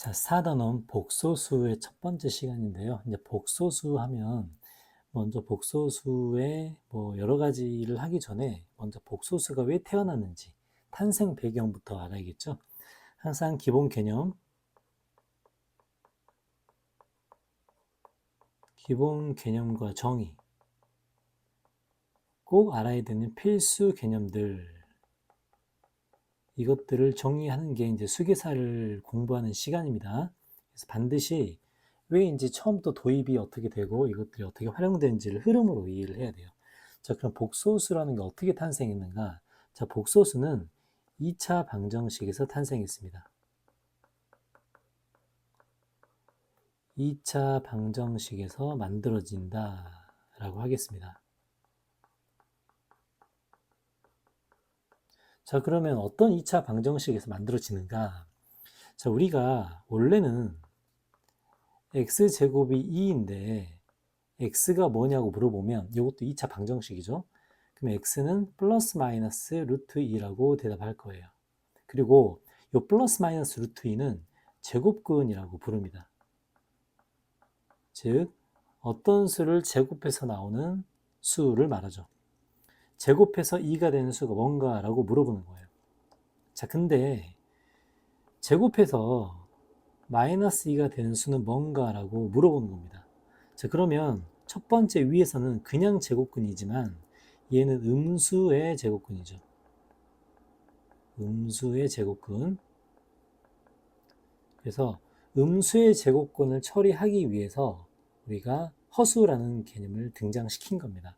자, 4단원 복소수의 첫 번째 시간인데요. 이제 복소수 하면 먼저 복소수의 여러 가지를 하기 전에 먼저 복소수가 왜 태어났는지 탄생 배경부터 알아야겠죠. 항상 기본 개념과 정의, 꼭 알아야 되는 필수 개념들, 이것들을 정의하는 게 이제 수계사를 공부하는 시간입니다. 그래서 반드시 왜 이제 처음부터 도입이 어떻게 되고 이것들이 어떻게 활용되는지를 흐름으로 이해를 해야 돼요. 자, 그럼 복소수라는 게 어떻게 탄생했는가? 자, 복소수는 2차 방정식에서 탄생했습니다. 2차 방정식에서 만들어진다 라고 하겠습니다. 자, 그러면 어떤 2차 방정식에서 만들어지는가? 자, 우리가 원래는 x제곱이 2인데 x가 뭐냐고 물어보면 이것도 2차 방정식이죠. 그럼 x는 플러스 마이너스 루트 2라고 대답할 거예요. 그리고 이 플러스 마이너스 루트 2는 제곱근이라고 부릅니다. 즉 어떤 수를 제곱해서 나오는 수를 말하죠. 제곱해서 2가 되는 수가 뭔가라고 물어보는 거예요. 자, 근데 제곱해서 마이너스 2가 되는 수는 뭔가라고 물어보는 겁니다. 자, 그러면 첫 번째 위에서는 그냥 제곱근이지만 얘는 음수의 제곱근이죠. 음수의 제곱근. 그래서 음수의 제곱근을 처리하기 위해서 우리가 허수라는 개념을 등장시킨 겁니다.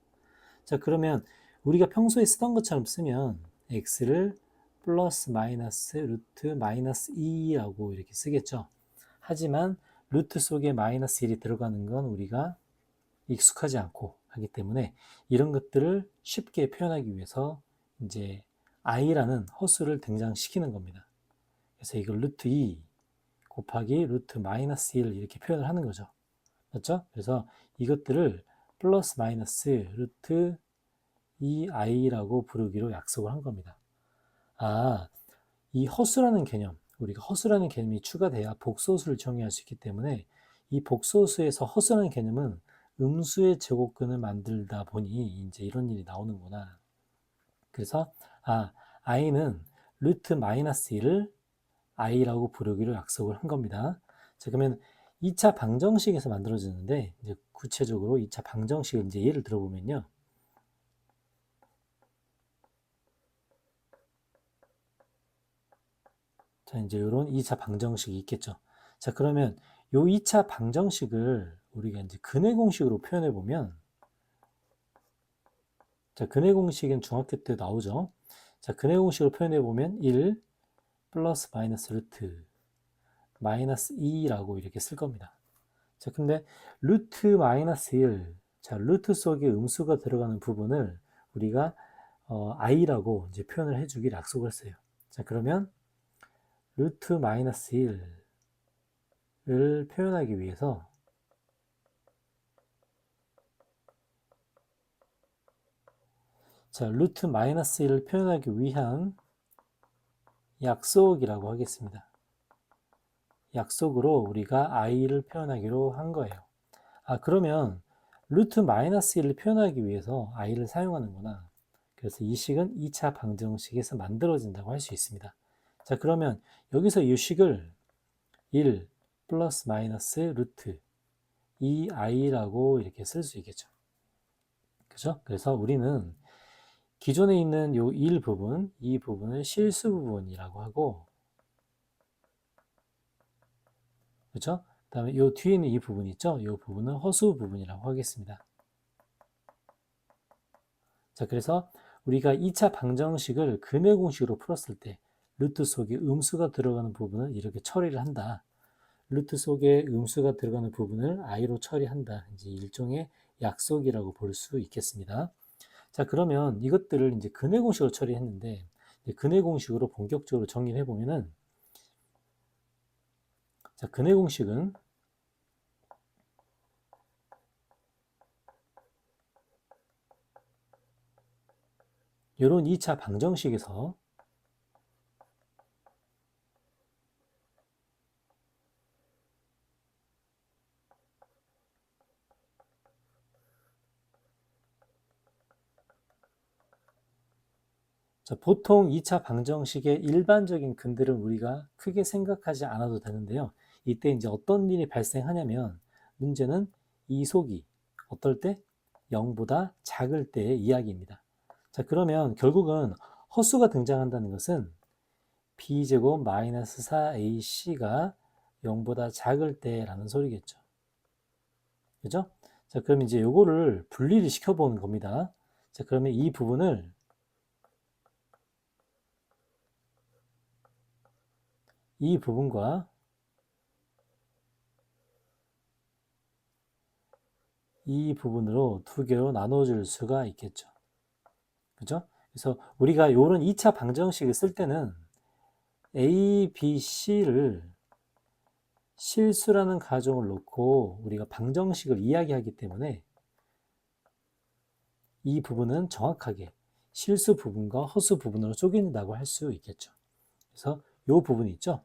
자, 그러면 우리가 평소에 쓰던 것처럼 쓰면 x를 플러스 마이너스 루트 마이너스 2라고 이렇게 쓰겠죠. 하지만 루트 속에 마이너스 1이 들어가는 건 우리가 익숙하지 않고 하기 때문에 이런 것들을 쉽게 표현하기 위해서 이제 i라는 허수를 등장시키는 겁니다. 그래서 이걸 루트 2 곱하기 루트 마이너스 1 이렇게 표현을 하는 거죠. 맞죠? 그래서 이것들을 플러스 마이너스 루트 2i라고 부르기로 약속을 한 겁니다. 아, 이 허수라는 개념, 우리가 허수라는 개념이 추가돼야 복소수를 정의할 수 있기 때문에 이 복소수에서 허수라는 개념은 음수의 제곱근을 만들다 보니 이제 이런 일이 나오는구나. 그래서 i는 루트 마이너스 1을 i라고 부르기로 약속을 한 겁니다. 자, 그러면 2차 방정식에서 만들어지는데 이제 구체적으로 2차 방정식을 이제 예를 들어보면요. 자, 이제 이런 2차 방정식이 있겠죠. 자, 그러면 요 2차 방정식을 우리가 이제 근해 공식으로 표현해 보면, 자, 근해 공식은 중학교 때 나오죠. 자, 근해 공식으로 표현해 보면 1 플러스 마이너스 루트 마이너스 2라고 이렇게 쓸 겁니다. 자, 근데 루트 마이너스 1, 자, 루트 속에 음수가 들어가는 부분을 우리가 i라고 이제 표현을 해주길 약속을 했어요. 자, 그러면 루트 마이너스 1을 표현하기 위해서 자, 루트 마이너스 1을 표현하기 위한 약속이라고 하겠습니다. 약속으로 우리가 i를 표현하기로 한 거예요. 그러면 루트 마이너스 1을 표현하기 위해서 i를 사용하는구나. 그래서 이 식은 2차 방정식에서 만들어진다고 할 수 있습니다. 자, 그러면 여기서 이 식을 1 플러스 마이너스 루트 2i라고 이렇게 쓸 수 있겠죠. 그죠? 그래서 우리는 기존에 있는 요 1 부분, 이 부분을 실수 부분이라고 하고, 그렇죠? 그다음에 요 뒤에 있는 이 부분 있죠? 이 부분은 허수 부분이라고 하겠습니다. 자, 그래서 우리가 2차 방정식을 근해 공식으로 풀었을 때 루트 속에 음수가 들어가는 부분을 이렇게 처리를 한다. 루트 속에 음수가 들어가는 부분을 i로 처리한다. 이제 일종의 약속이라고 볼 수 있겠습니다. 자, 그러면 이것들을 이제 근해 공식으로 처리했는데 근해 공식으로 본격적으로 정리를 해보면은 자, 근해 공식은 이런 2차 방정식에서 자, 보통 2차 방정식의 일반적인 근들은 우리가 크게 생각하지 않아도 되는데요. 이때 이제 어떤 일이 발생하냐면 문제는 이속이 어떨 때? 0보다 작을 때의 이야기입니다. 자, 그러면 결국은 허수가 등장한다는 것은 b제곱 마이너스 4ac가 0보다 작을 때라는 소리겠죠. 그죠? 자, 그럼 이제 요거를 분리를 시켜보는 겁니다. 자, 그러면 이 부분을 이 부분과 이 부분으로 두 개로 나눠줄 수가 있겠죠. 그죠? 그래서 우리가 이런 2차 방정식을 쓸 때는 A, B, C를 실수라는 가정을 놓고 우리가 방정식을 이야기하기 때문에 이 부분은 정확하게 실수 부분과 허수 부분으로 쪼갠다고 할 수 있겠죠. 그래서 이 부분이 있죠.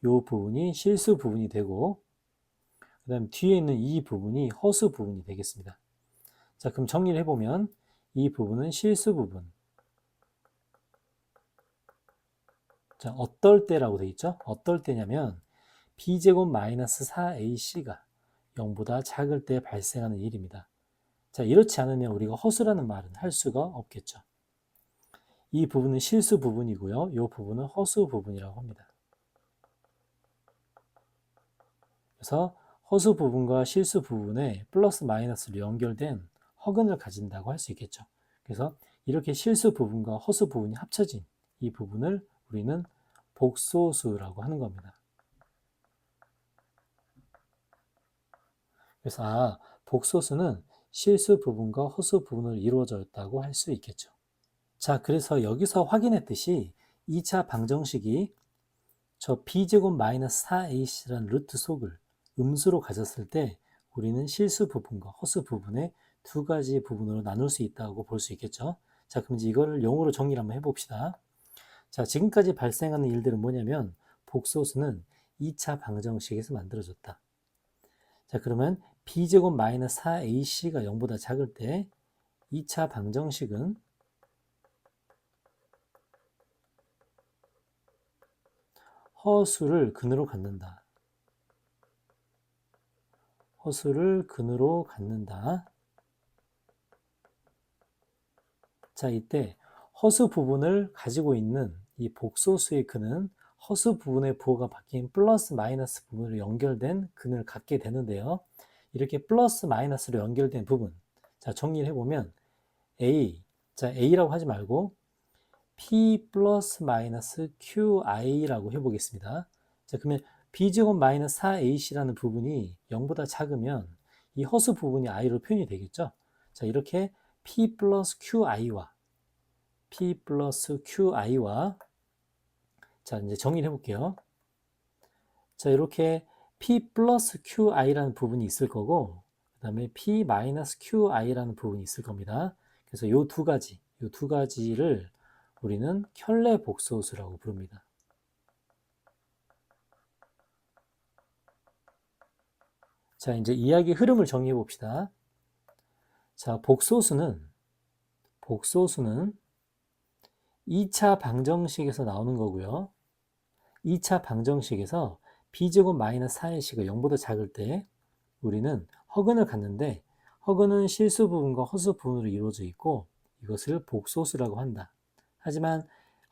이 부분이 실수 부분이 되고 그 다음 뒤에 있는 이 부분이 허수 부분이 되겠습니다. 자, 그럼 정리를 해보면 이 부분은 실수 부분. 자, 어떨 때라고 되어 있죠? 어떨 때냐면 b제곱 마이너스 4ac가 0보다 작을 때 발생하는 일입니다. 자, 이렇지 않으면 우리가 허수라는 말은 할 수가 없겠죠. 이 부분은 실수 부분이고요. 이 부분은 허수 부분이라고 합니다. 그래서 허수 부분과 실수 부분에 플러스 마이너스로 연결된 허근을 가진다고 할 수 있겠죠. 그래서 이렇게 실수 부분과 허수 부분이 합쳐진 이 부분을 우리는 복소수라고 하는 겁니다. 그래서 복소수는 실수 부분과 허수 부분을 이루어져 있다고 할 수 있겠죠. 자, 그래서 여기서 확인했듯이 2차 방정식이 저 b제곱 마이너스 4ac라는 루트 속을 음수로 가졌을 때 우리는 실수 부분과 허수 부분의 두 가지 부분으로 나눌 수 있다고 볼 수 있겠죠. 자, 그럼 이제 이거를 영어로 정리를 한번 해봅시다. 자, 지금까지 발생하는 일들은 뭐냐면 복소수는 2차 방정식에서 만들어졌다. 자, 그러면 b제곱 마이너스 4ac가 0보다 작을 때 2차 방정식은 허수를 근으로 갖는다. 허수를 근으로 갖는다. 자, 이때 허수 부분을 가지고 있는 이 복소수의 근은 허수 부분의 부호가 바뀐 플러스 마이너스 부분으로 연결된 근을 갖게 되는데요. 이렇게 플러스 마이너스로 연결된 부분. 자, 정리를 해보면 A. 자, A라고 하지 말고 P 플러스 마이너스 QI라고 해보겠습니다. 자, 그러면 B제곱 마이너스 4AC라는 부분이 0보다 작으면 이 허수 부분이 I로 표현이 되겠죠. 자, 이렇게 P 플러스 QI와 P 플러스 QI와 자, 이제 정리를 해볼게요. 자, 이렇게 P 플러스 QI라는 부분이 있을 거고, 그 다음에 P 마이너스 QI라는 부분이 있을 겁니다. 그래서 이 두 가지를 우리는 켤레 복소수라고 부릅니다. 자, 이제 이야기 흐름을 정리해 봅시다. 자, 복소수는 2차 방정식에서 나오는 거고요. 2차 방정식에서 b제곱 마이너스 4ac가 0보다 작을 때 우리는 허근을 갖는데 허근은 실수 부분과 허수 부분으로 이루어져 있고 이것을 복소수라고 한다. 하지만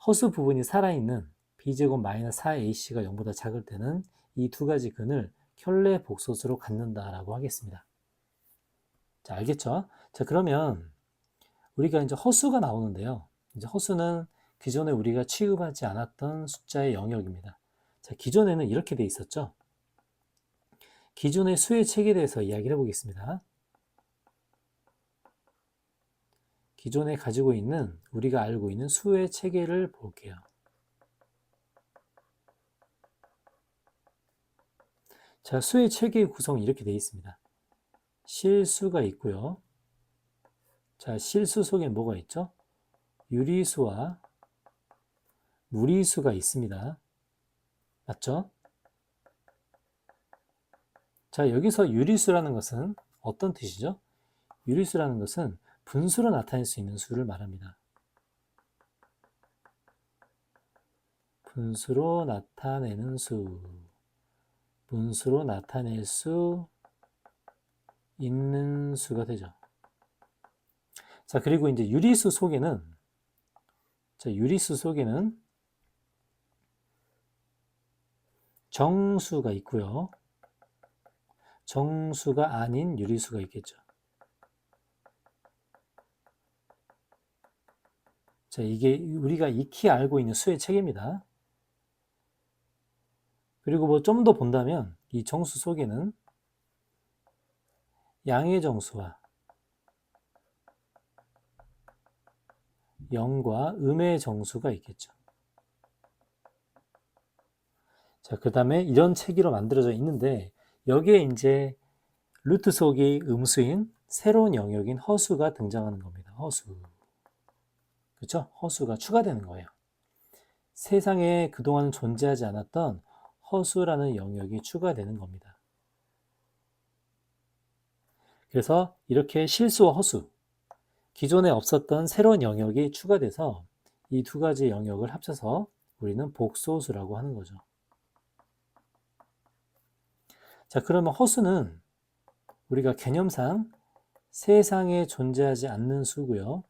허수 부분이 살아있는 b제곱 마이너스 4ac가 0보다 작을 때는 이 두 가지 근을 켤레 복소수로 갖는다라고 하겠습니다. 자, 알겠죠? 자, 그러면 우리가 이제 허수가 나오는데요. 이제 허수는 기존에 우리가 취급하지 않았던 숫자의 영역입니다. 자, 기존에는 이렇게 돼 있었죠. 기존의 수의 체계에 대해서 이야기를 해보겠습니다. 기존에 가지고 있는 우리가 알고 있는 수의 체계를 볼게요. 자, 수의 체계의 구성은 이렇게 되어 있습니다. 실수가 있고요. 자, 실수 속에 뭐가 있죠? 유리수와 무리수가 있습니다. 맞죠? 자, 여기서 유리수라는 것은 어떤 뜻이죠? 유리수라는 것은 분수로 나타낼 수 있는 수를 말합니다. 분수로 나타내는 수. 분수로 나타낼 수 있는 수가 되죠. 자, 그리고 이제 유리수 속에는 정수가 있고요. 정수가 아닌 유리수가 있겠죠. 자, 이게 우리가 익히 알고 있는 수의 체계입니다. 그리고 뭐 좀 더 본다면 이 정수 속에는 양의 정수와 영과 음의 정수가 있겠죠. 자, 그 다음에 이런 체계로 만들어져 있는데 여기에 이제 루트 속이 음수인 새로운 영역인 허수가 등장하는 겁니다. 허수. 그렇죠? 허수가 추가되는 거예요. 세상에 그동안 존재하지 않았던 허수라는 영역이 추가되는 겁니다. 그래서 이렇게 실수와 허수, 기존에 없었던 새로운 영역이 추가돼서 이 두 가지 영역을 합쳐서 우리는 복소수라고 하는 거죠. 자, 그러면 허수는 우리가 개념상 세상에 존재하지 않는 수고요.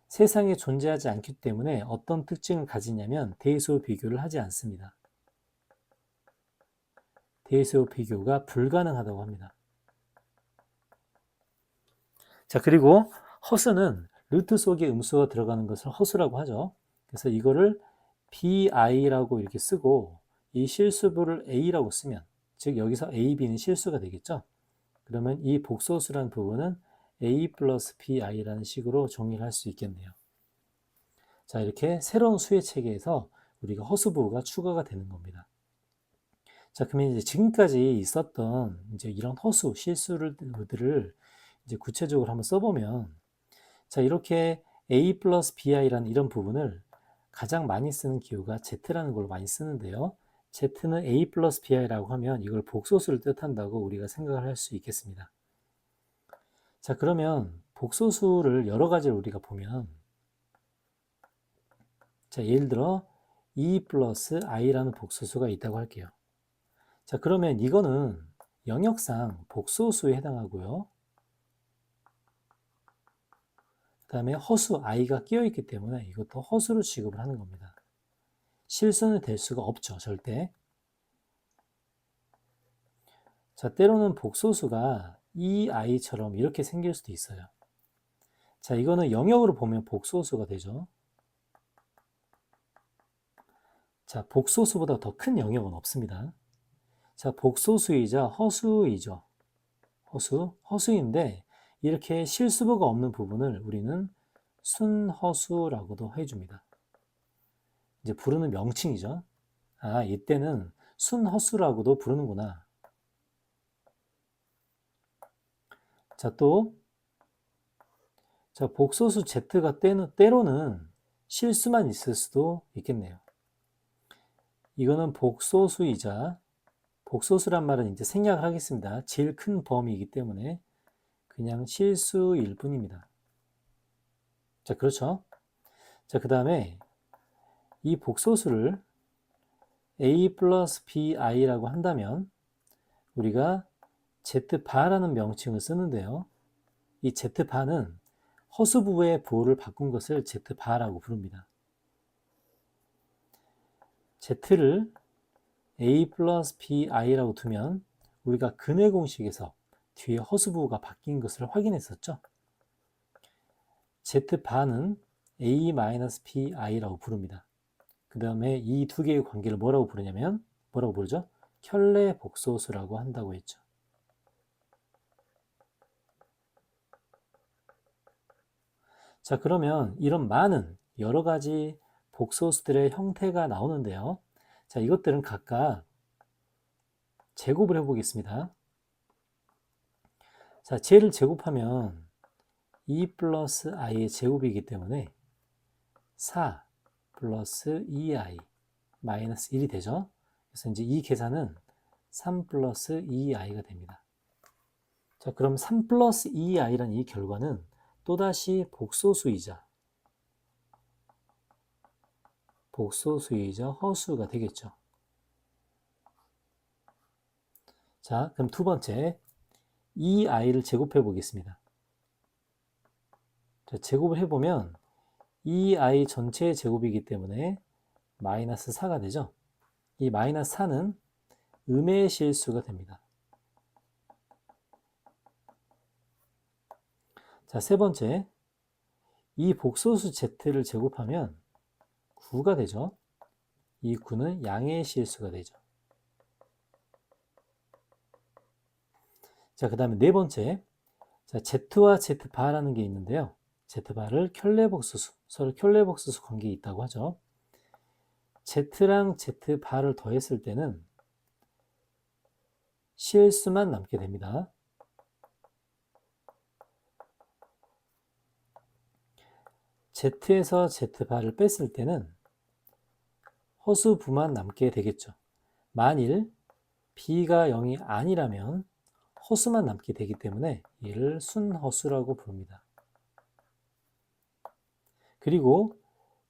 세상에 존재하지 않기 때문에 어떤 특징을 가지냐면 대소 비교를 하지 않습니다. 대소 비교가 불가능하다고 합니다. 자, 그리고 허수는 루트 속에 음수가 들어가는 것을 허수라고 하죠. 그래서 이거를 bi라고 이렇게 쓰고 이 실수부를 a라고 쓰면, 즉 여기서 a, b는 실수가 되겠죠. 그러면 이 복소수라는 부분은 a 플러스 bi라는 식으로 정리를 할 수 있겠네요. 자, 이렇게 새로운 수의 체계에서 우리가 허수부호가 추가가 되는 겁니다. 자, 그러면 이제 지금까지 있었던 이제 이런 허수, 실수들을 이제 구체적으로 한번 써보면, 자, 이렇게 a 플러스 bi라는 이런 부분을 가장 많이 쓰는 기호가 z라는 걸 많이 쓰는데요. z는 a 플러스 bi라고 하면 이걸 복소수를 뜻한다고 우리가 생각을 할 수 있겠습니다. 자, 그러면 복소수를 여러 가지를 우리가 보면, 자, 예를 들어 2 플러스 i라는 복소수가 있다고 할게요. 자, 그러면 이거는 영역상 복소수에 해당하고요. 그 다음에 허수 i가 끼어있기 때문에 이것도 허수로 취급을 하는 겁니다. 실수는 될 수가 없죠, 절대. 자, 때로는 복소수가 이 i처럼 이렇게 생길 수도 있어요. 자, 이거는 영역으로 보면 복소수가 되죠. 자, 복소수보다 더 큰 영역은 없습니다. 자, 복소수이자 허수이죠. 허수인데 이렇게 실수부가 없는 부분을 우리는 순허수라고도 해줍니다. 이제 부르는 명칭이죠. 아, 이때는 순허수라고도 부르는구나. 자, 또, 자, 복소수 Z가 때로는 실수만 있을 수도 있겠네요. 이거는 복소수이자, 복소수란 말은 이제 생략을 하겠습니다. 제일 큰 범위이기 때문에 그냥 실수일 뿐입니다. 자, 그렇죠. 자, 그 다음에 이 복소수를 a 플러스 bi라고 한다면 우리가 z바라는 명칭을 쓰는데요. 이 z바는 허수부호의 부호를 바꾼 것을 z바라고 부릅니다. z를 a 플러스 bi라고 두면 우리가 근의 공식에서 뒤에 허수부호가 바뀐 것을 확인했었죠. z바는 a 마이너스 bi라고 부릅니다. 그 다음에 이 두 개의 관계를 뭐라고 부르냐면 뭐라고 부르죠? 켤레 복소수라고 한다고 했죠. 자, 그러면 이런 많은 여러 가지 복소수들의 형태가 나오는데요. 자, 이것들은 각각 제곱을 해보겠습니다. 자, 쟤를 제곱하면 2 플러스 i의 제곱이기 때문에 4 플러스 2i 마이너스 1이 되죠. 그래서 이제 이 계산은 3 플러스 2i가 됩니다. 자, 그럼 3 플러스 2i라는 이 결과는 또다시 복소수이자 허수가 되겠죠. 자, 그럼 두 번째 2i를 제곱해 보겠습니다. 자, 제곱을 해보면 2i 전체의 제곱이기 때문에 마이너스 4가 되죠. 이 마이너스 4는 음의 실수가 됩니다. 자, 세 번째, 이 복소수 z를 제곱하면 9가 되죠. 이 9는 양의 실수가 되죠. 자, 그 다음에 네 번째, 자, z와 z바라는 게 있는데요. z바를 켤레복소수, 서로 켤레복소수 관계가 있다고 하죠. z랑 z바를 더했을 때는 실수만 남게 됩니다. z에서 z바를 뺐을 때는 허수부만 남게 되겠죠. 만일 b가 0이 아니라면 허수만 남게 되기 때문에 얘를 순허수라고 부릅니다. 그리고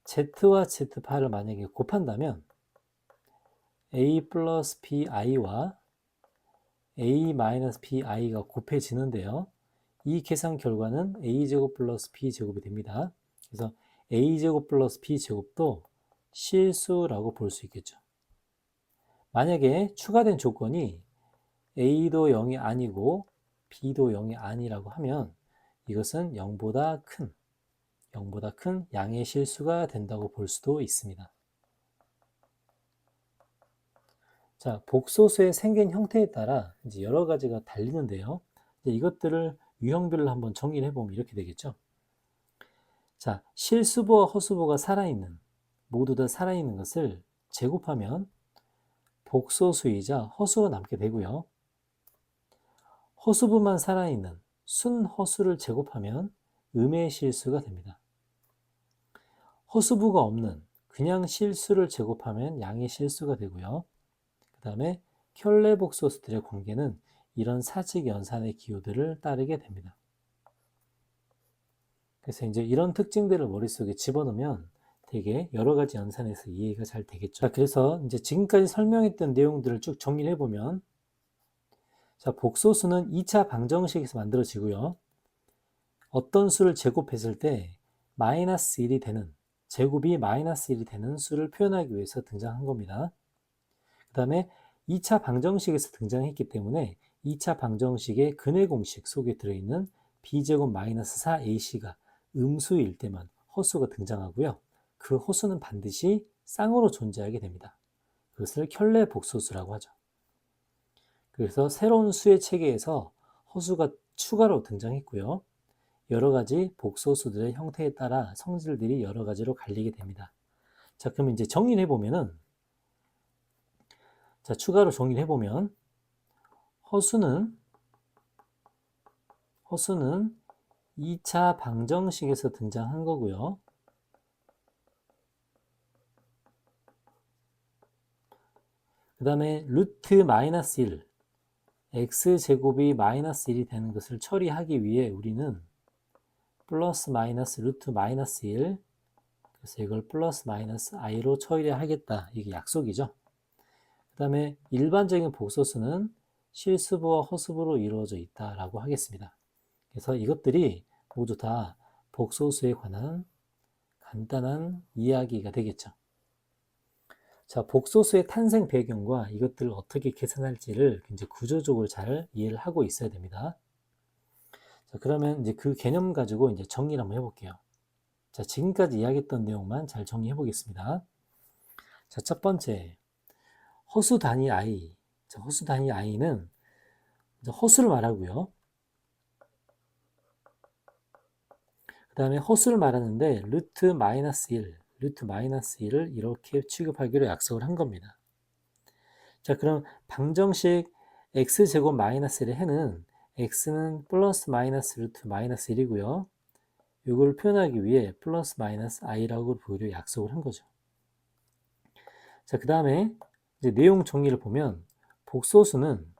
z와 z바를 만약에 곱한다면 a 플러스 bi와 a 마이너스 bi가 곱해지는데요. 이 계산 결과는 a제곱 플러스 b제곱이 됩니다. 그래서 a제곱 플러스 b제곱도 실수라고 볼 수 있겠죠. 만약에 추가된 조건이 a도 0이 아니고 b도 0이 아니라고 하면 이것은 0보다 큰 양의 실수가 된다고 볼 수도 있습니다. 자, 복소수의 생긴 형태에 따라 이제 여러 가지가 달리는데요. 이제 이것들을 유형별로 한번 정리를 해보면 이렇게 되겠죠. 자, 실수부와 허수부가 모두 다 살아있는 것을 제곱하면 복소수이자 허수가 남게 되고요. 허수부만 살아있는 순허수를 제곱하면 음의 실수가 됩니다. 허수부가 없는 그냥 실수를 제곱하면 양의 실수가 되고요. 그 다음에 켤레복소수들의 관계는 이런 사직 연산의 기호들을 따르게 됩니다. 그래서 이제 이런 특징들을 머릿속에 집어넣으면 되게 여러 가지 연산에서 이해가 잘 되겠죠. 자, 그래서 이제 지금까지 설명했던 내용들을 쭉 정리를 해보면, 자, 복소수는 2차 방정식에서 만들어지고요. 어떤 수를 제곱했을 때 마이너스 1이 되는, 제곱이 마이너스 1이 되는 수를 표현하기 위해서 등장한 겁니다. 그 다음에 2차 방정식에서 등장했기 때문에 2차 방정식의 근의 공식 속에 들어있는 b제곱 마이너스 4ac가 음수일 때만 허수가 등장하고요. 그 허수는 반드시 쌍으로 존재하게 됩니다. 그것을 켤레복소수라고 하죠. 그래서 새로운 수의 체계에서 허수가 추가로 등장했고요. 여러 가지 복소수들의 형태에 따라 성질들이 여러 가지로 갈리게 됩니다. 자, 그럼 이제 정리를 해보면은, 자, 추가로 정리를 해보면, 허수는 2차 방정식에서 등장한 거고요. 그 다음에 루트 마이너스 1, x제곱이 마이너스 1이 되는 것을 처리하기 위해 우리는 플러스 마이너스 루트 마이너스 1, 그래서 이걸 플러스 마이너스 i로 처리하겠다. 이게 약속이죠. 그 다음에 일반적인 복소수는 실수부와 허수부로 이루어져 있다라고 하겠습니다. 그래서 이것들이 모두 다 복소수에 관한 간단한 이야기가 되겠죠. 자, 복소수의 탄생 배경과 이것들을 어떻게 계산할지를 이제 구조적으로 잘 이해를 하고 있어야 됩니다. 자, 그러면 이제 그 개념 가지고 이제 정리를 한번 해볼게요. 자, 지금까지 이야기했던 내용만 잘 정리해 보겠습니다. 자, 첫 번째, 허수 단위 i. 자, 허수 단위 i는 허수를 말하고요. 그 다음에 허수를 말하는데 루트 마이너스 1을 이렇게 취급하기로 약속을 한 겁니다. 자, 그럼 방정식 x제곱 마이너스 1의 해는 x는 플러스 마이너스 루트 마이너스 1이고요. 이걸 표현하기 위해 플러스 마이너스 i라고 보기로 약속을 한 거죠. 자, 그 다음에 이제 내용 정리를 보면 복소수는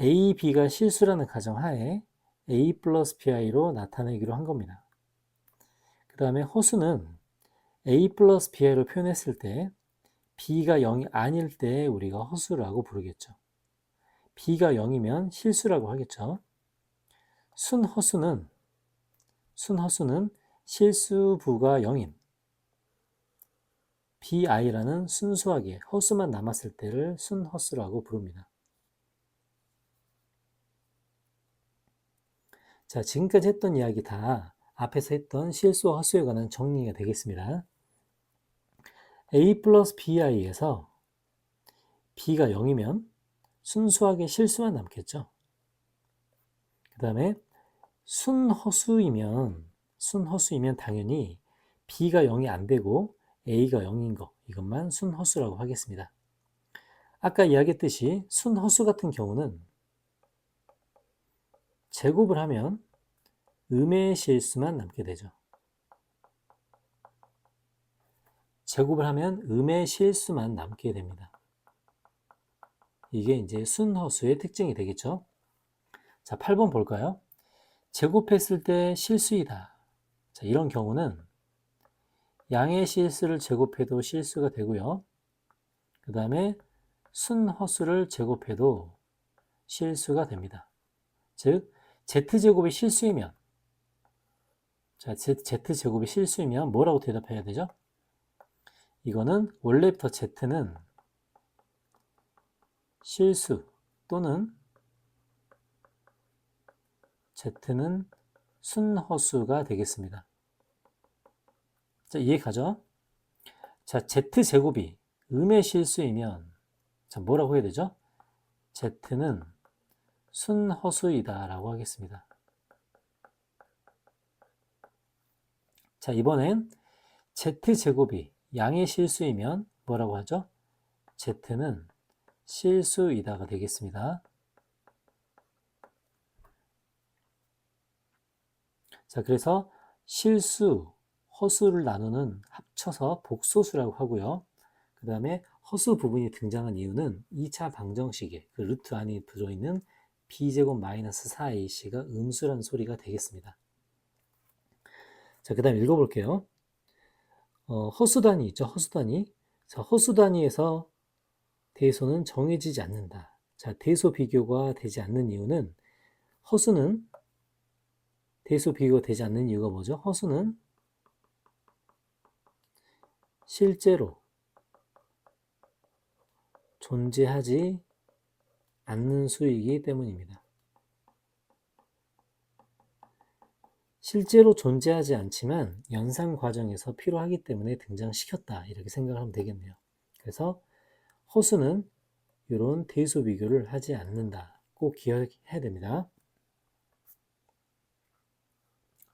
a, b가 실수라는 가정하에 a 플러스 bi로 나타내기로 한 겁니다. 그 다음에 허수는 a 플러스 bi로 표현했을 때 b가 0이 아닐 때 우리가 허수라고 부르겠죠. b가 0이면 실수라고 하겠죠. 순허수는 실수부가 0인 bi라는 순수하게 허수만 남았을 때를 순허수라고 부릅니다. 자, 지금까지 했던 이야기 다 앞에서 했던 실수와 허수에 관한 정리가 되겠습니다. a 플러스 bi에서 b가 0이면 순수하게 실수만 남겠죠. 그 다음에 순허수이면 당연히 b가 0이 안 되고 a가 0인 거, 이것만 순허수라고 하겠습니다. 아까 이야기했듯이 순허수 같은 경우는 제곱을 하면 음의 실수만 남게 되죠. 제곱을 하면 음의 실수만 남게 됩니다. 이게 이제 순허수의 특징이 되겠죠. 자, 8번 볼까요? 제곱했을 때 실수이다. 자, 이런 경우는 양의 실수를 제곱해도 실수가 되고요. 그 다음에 순허수를 제곱해도 실수가 됩니다. 즉, z제곱이 실수이면, 자, z제곱이 실수이면 뭐라고 대답해야 되죠? 이거는 원래부터 z는 실수 또는 z는 순허수가 되겠습니다. 자, 이해 가죠? 자, z제곱이 음의 실수이면 자, 뭐라고 해야 되죠? z는 순허수이다 라고 하겠습니다. 자, 이번엔 z제곱이 양의 실수이면 뭐라고 하죠? z는 실수이다가 되겠습니다. 자, 그래서 실수, 허수를 나누는 합쳐서 복소수라고 하고요. 그 다음에 허수 부분이 등장한 이유는 2차 방정식에 그 루트 안에 들어있는 b제곱 마이너스 4ac가 음수란 소리가 되겠습니다. 자, 그 다음 읽어볼게요. 허수단위 있죠? 허수단위. 자, 허수단위에서 대소는 정해지지 않는다. 자, 대소 비교가 되지 않는 이유는 허수는 대소 비교가 되지 않는 이유가 뭐죠? 허수는 실제로 존재하지 않는 수이기 때문입니다. 실제로 존재하지 않지만 연산 과정에서 필요하기 때문에 등장시켰다. 이렇게 생각하면 되겠네요. 그래서 허수는 이런 대소 비교를 하지 않는다. 꼭 기억해야 됩니다.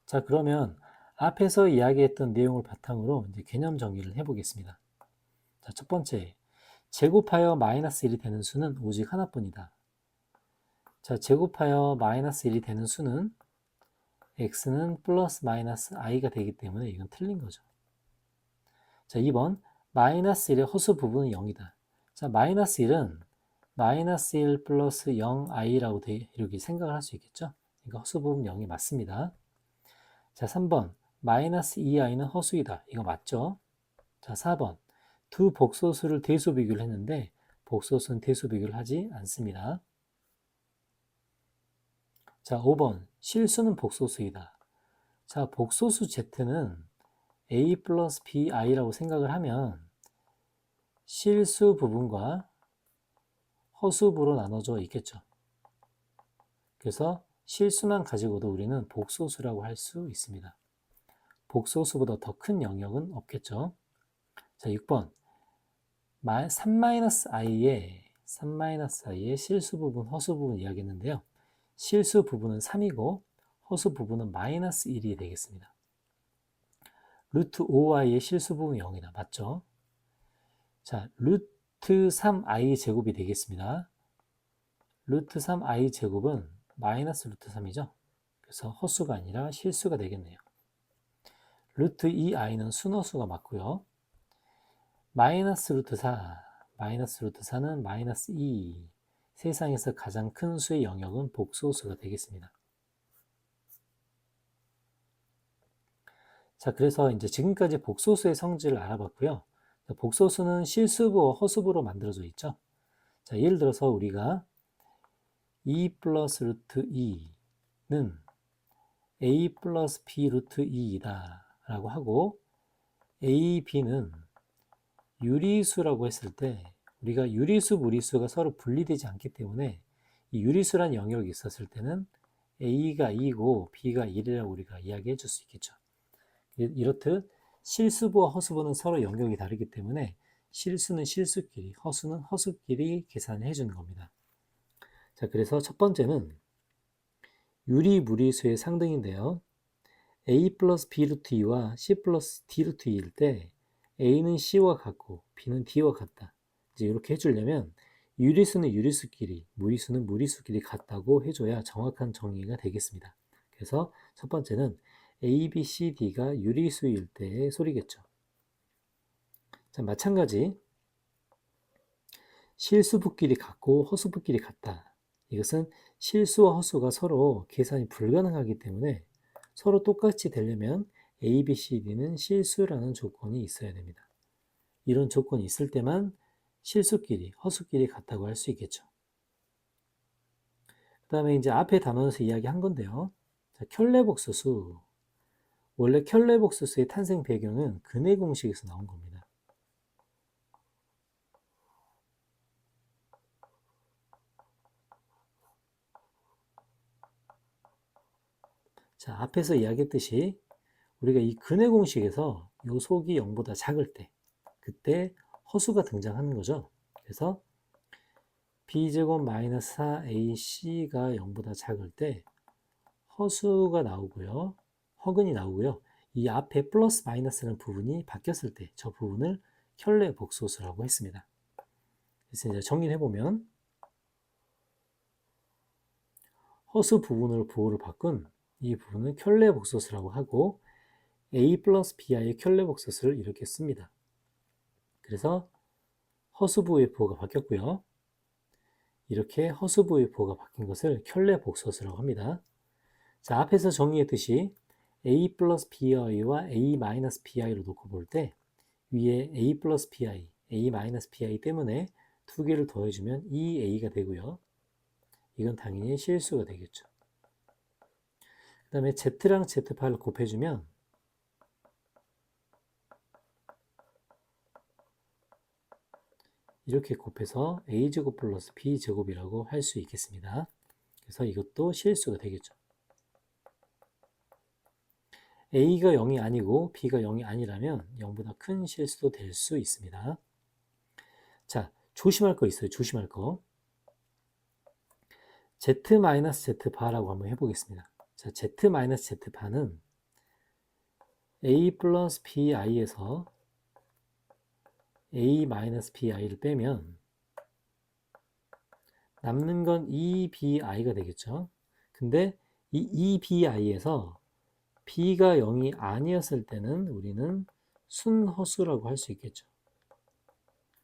자, 그러면 앞에서 이야기했던 내용을 바탕으로 이제 개념 정리를 해보겠습니다. 자, 첫 번째, 제곱하여 마이너스 1이 되는 수는 오직 하나뿐이다. 자, 제곱하여 마이너스 1이 되는 수는 x는 플러스 마이너스 i가 되기 때문에 이건 틀린 거죠. 자, 2번, 마이너스 1의 허수 부분은 0이다. 자, 마이너스 1은 마이너스 1 플러스 0i라고 이렇게 생각을 할 수 있겠죠. 그러니까 허수 부분 0이 맞습니다. 자, 3번, 마이너스 2i는 허수이다. 이거 맞죠? 자, 4번, 두 복소수를 대소 비교를 했는데 복소수는 대소 비교를 하지 않습니다. 자, 5번, 실수는 복소수이다. 자, 복소수 z는 a 플러스 bi라고 생각을 하면 실수 부분과 허수부로 나눠져 있겠죠. 그래서 실수만 가지고도 우리는 복소수라고 할 수 있습니다. 복소수보다 더 큰 영역은 없겠죠. 자, 6번, 3-i의 실수 부분, 허수 부분 이야기했는데요. 실수 부분은 3이고 허수 부분은 마이너스 1이 되겠습니다. 루트 5i의 실수 부분 0이다. 맞죠? 자, 루트 3i 제곱이 되겠습니다. 루트 3i 제곱은 마이너스 루트 3이죠. 그래서 허수가 아니라 실수가 되겠네요. 루트 2i는 순허수가 맞고요. 마이너스 루트 4, 마이너스 루트 4는 마이너스 2, 세상에서 가장 큰 수의 영역은 복소수가 되겠습니다. 자, 그래서 이제 지금까지 복소수의 성질을 알아봤고요. 복소수는 실수부와 허수부로 만들어져 있죠. 자, 예를 들어서 우리가 2 플러스 루트 2는 a 플러스 b 루트 2이다 라고 하고 a, b는 유리수라고 했을 때 우리가 유리수, 무리수가 서로 분리되지 않기 때문에 이 유리수란 영역이 있었을 때는 a가 2고 b가 1이라고 우리가 이야기해 줄 수 있겠죠. 이렇듯 실수부와 허수부는 서로 영역이 다르기 때문에 실수는 실수끼리, 허수는 허수끼리 계산을 해주는 겁니다. 자, 그래서 첫 번째는 유리, 무리수의 상등인데요. a 플러스 b 루트 2와 c 플러스 d 루트 2일 때 a는 c와 같고 b는 d와 같다. 이제 이렇게 해주려면 유리수는 유리수끼리, 무리수는 무리수끼리 같다고 해줘야 정확한 정의가 되겠습니다. 그래서 첫 번째는 a, b, c, d가 유리수일 때의 소리겠죠. 자, 마찬가지 실수부끼리 같고 허수부끼리 같다. 이것은 실수와 허수가 서로 계산이 불가능하기 때문에 서로 똑같이 되려면 A, B, C, D는 실수라는 조건이 있어야 됩니다. 이런 조건이 있을 때만 실수끼리, 허수끼리 같다고 할 수 있겠죠. 그 다음에 이제 앞에 단원에서 이야기한 건데요. 자, 켤레복소수. 원래 켤레복소수의 탄생 배경은 근해 공식에서 나온 겁니다. 자, 앞에서 이야기했듯이 우리가 이 근해 공식에서 요 속이 0보다 작을 때 그때 허수가 등장하는 거죠. 그래서 b제곱 마이너스 4ac가 0보다 작을 때 허수가 나오고요. 허근이 나오고요. 이 앞에 플러스 마이너스라는 부분이 바뀌었을 때 저 부분을 켤레 복소수라고 했습니다. 그래서 이제 정리를 해보면 허수 부분으로 부호를 바꾼 이 부분은 켤레 복소수라고 하고 a 플러스 bi의 켤레 복소수를 이렇게 씁니다. 그래서 허수부의 부호가 바뀌었고요. 이렇게 허수부의 부호가 바뀐 것을 켤레 복소수라고 합니다. 자, 앞에서 정리했듯이 a 플러스 bi와 a 마이너스 bi로 놓고 볼 때 위에 a 플러스 bi, a 마이너스 bi 때문에 두 개를 더해주면 2a가 되고요. 이건 당연히 실수가 되겠죠. 그 다음에 z랑 z8을 곱해주면 이렇게 곱해서 a제곱 플러스 b제곱이라고 할 수 있겠습니다. 그래서 이것도 실수가 되겠죠. a가 0이 아니고 b가 0이 아니라면 0보다 큰 실수도 될 수 있습니다. 자, 조심할 거 있어요. 조심할 거. z-z바라고 한번 해보겠습니다. 자, z-z바는 a 플러스 bi에서 a 마이너스 bi를 빼면 남는 건 2bi가 되겠죠. 근데 이 2bi에서 b가 0이 아니었을 때는 우리는 순허수라고 할 수 있겠죠.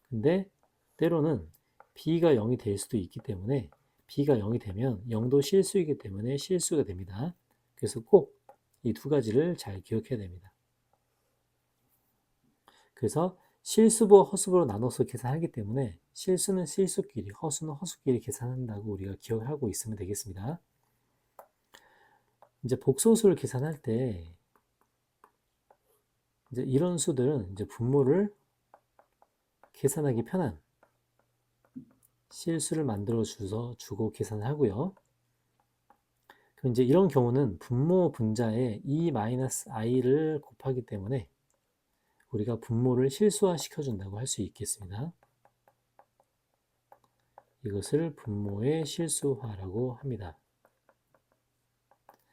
근데 때로는 b가 0이 될 수도 있기 때문에 b가 0이 되면 0도 실수이기 때문에 실수가 됩니다. 그래서 꼭 이 두 가지를 잘 기억해야 됩니다. 그래서 실수부와 허수부로 나눠서 계산하기 때문에 실수는 실수끼리, 허수는 허수끼리 계산한다고 우리가 기억을 하고 있으면 되겠습니다. 이제 복소수를 계산할 때 이제 이런 수들은 이제 분모를 계산하기 편한 실수를 만들어 주고 계산을 하고요. 그럼 이제 이런 경우는 분모 분자에 e-i를 곱하기 때문에 우리가 분모를 실수화 시켜준다고 할 수 있겠습니다. 이것을 분모의 실수화라고 합니다.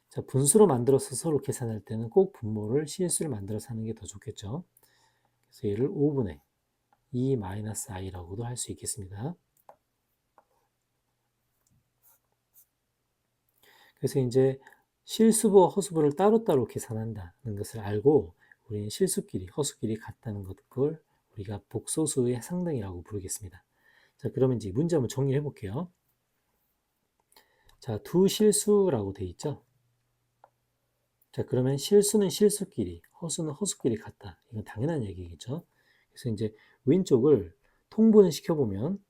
자, 분수로 만들어서 서로 계산할 때는 꼭 분모를 실수를 만들어서 하는 게 더 좋겠죠. 그래서 얘를 5분의 e-i라고도 할 수 있겠습니다. 그래서 이제 실수부와 허수부를 따로따로 계산한다는 것을 알고 우리는 실수끼리, 허수끼리 같다는 것을 우리가 복소수의 상등이라고 부르겠습니다. 자, 그러면 이제 문제 한번 정리해 볼게요. 자, 두 실수라고 돼 있죠. 자, 그러면 실수는 실수끼리, 허수는 허수끼리 같다. 이건 당연한 얘기겠죠. 그래서 이제 왼쪽을 통분을 시켜보면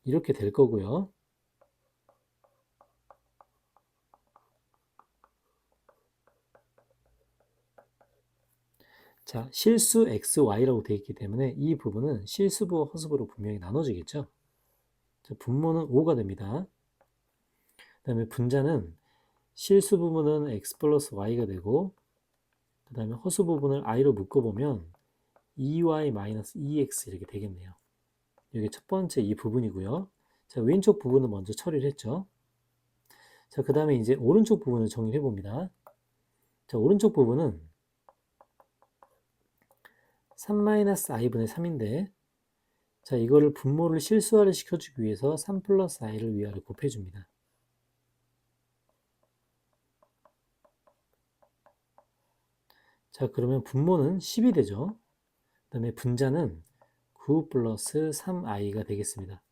이렇게 될 거고요. 자, 실수 XY라고 되어 있기 때문에 이 부분은 실수부와 허수부로 분명히 나눠지겠죠. 자, 분모는 5가 됩니다. 그 다음에 분자는 실수 부분은 X 플러스 Y가 되고, 그 다음에 허수 부분을 I로 묶어보면 2Y 마이너스 2X 이렇게 되겠네요. 이게 첫 번째 이 부분이고요. 자, 왼쪽 부분은 먼저 처리를 했죠. 자, 그 다음에 이제 오른쪽 부분을 정리해 봅니다. 자, 오른쪽 부분은 3-i분의 3인데, 자, 이거를 분모를 실수화를 시켜주기 위해서 3 플러스 i를 위아래 곱해줍니다. 자, 그러면 분모는 10이 되죠. 그 다음에 분자는 9 플러스 3i가 되겠습니다.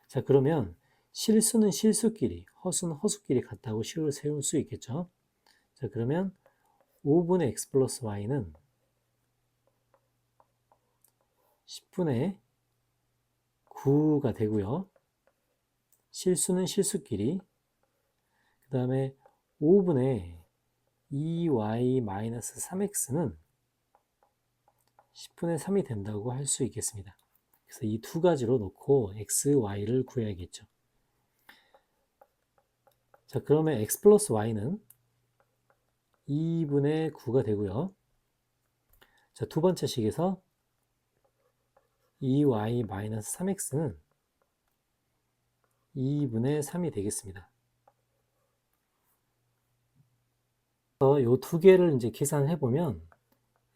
자, 그러면 실수는 실수끼리, 허수는 허수끼리 같다고 식을 세울 수 있겠죠. 자, 그러면 5분의 x 플러스 y는 10분의 9가 되고요. 실수는 실수끼리, 그 다음에 5분의 2y-3x는 10분의 3이 된다고 할 수 있겠습니다. 그래서 이 두 가지로 놓고 x, y를 구해야겠죠. 자, 그러면 x 플러스 y는 2분의 9가 되고요. 자, 두 번째 식에서 2y-3x는 2분의 3이 되겠습니다. 이 두 개를 이제 계산해 보면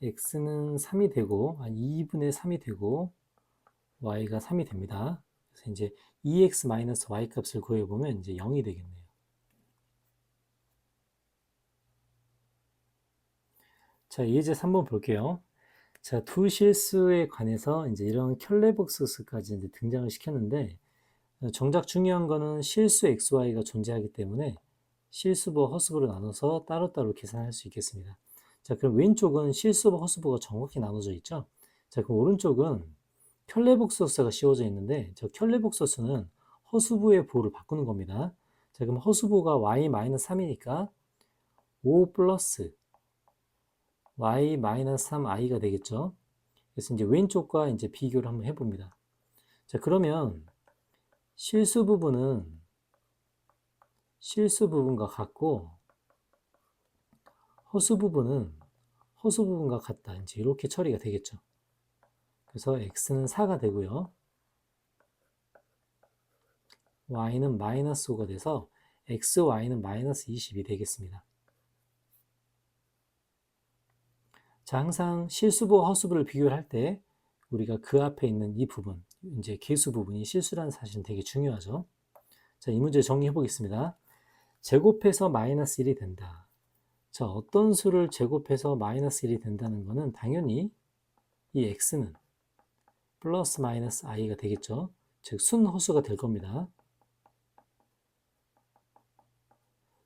x는 3이 되고 2분의 3이 되고 y가 3이 됩니다. 그래서 이제 2x-y 값을 구해 보면 이제 0이 되겠네요. 자, 예제 3번 볼게요. 자, 두 실수에 관해서 이제 이런 켤레복수까지 이제 등장을 시켰는데, 정작 중요한 거는 실수 XY가 존재하기 때문에 실수부, 허수부로 나눠서 따로따로 계산할 수 있겠습니다. 자, 그럼 왼쪽은 실수부, 허수부가 정확히 나눠져 있죠? 자, 그럼 오른쪽은 켤레복소스가 씌워져 있는데, 저 켤레복소스는 허수부의 부호를 바꾸는 겁니다. 자, 그럼 허수부가 y-3이니까 5 플러스 y-3i가 되겠죠? 그래서 이제 왼쪽과 이제 비교를 한번 해봅니다. 자, 그러면 실수 부분은 실수 부분과 같고 허수 부분은 허수 부분과 같다. 이제 이렇게 처리가 되겠죠. 그래서 x는 4가 되고요. y는 마이너스 5가 돼서 xy는 마이너스 20이 되겠습니다. 자, 항상 실수부, 허수부를 비교할 때 우리가 그 앞에 있는 이 부분, 이제 계수 부분이 실수라는 사실은 되게 중요하죠. 자, 이 문제 정리해 보겠습니다. 제곱해서 마이너스 1이 된다. 자, 어떤 수를 제곱해서 마이너스 1이 된다는 것은 당연히 이 x는 플러스 마이너스 i가 되겠죠. 즉 순허수가 될 겁니다.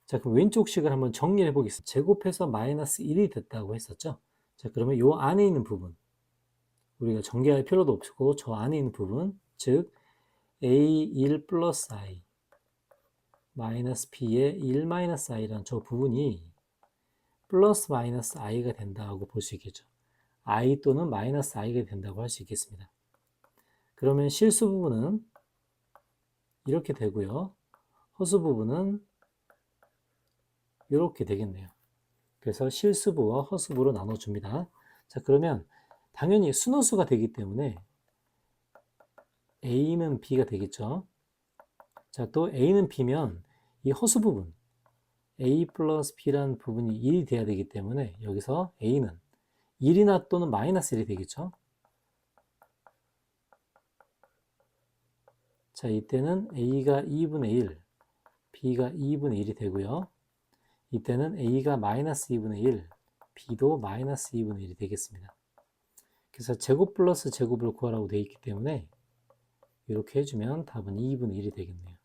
자, 그럼 왼쪽 식을 한번 정리해 보겠습니다. 제곱해서 마이너스 1이 됐다고 했었죠. 자, 그러면 요 안에 있는 부분 우리가 전개할 필요도 없고 저 안에 있는 부분, 즉 a1 플러스 i 마이너스 b의 1 마이너스 i라는 저 부분이 플러스 마이너스 i가 된다고 볼 수 있겠죠. i 또는 마이너스 i가 된다고 할 수 있겠습니다. 그러면 실수 부분은 이렇게 되고요. 허수 부분은 이렇게 되겠네요. 그래서 실수부와 허수부로 나눠줍니다. 자, 그러면 당연히 순허수가 되기 때문에 A는 B가 되겠죠. 자, 또 A는 B면 이 허수 부분 A 플러스 B라는 부분이 1이 돼야 되기 때문에 여기서 A는 1이나 또는 마이너스 1이 되겠죠. 자, 이때는 A가 2분의 1, B가 2분의 1이 되고요. 이때는 A가 마이너스 2분의 1, B도 마이너스 2분의 1이 되겠습니다. 그래서 제곱 플러스 제곱을 구하라고 되어 있기 때문에 이렇게 해주면 답은 2분의 1이 되겠네요.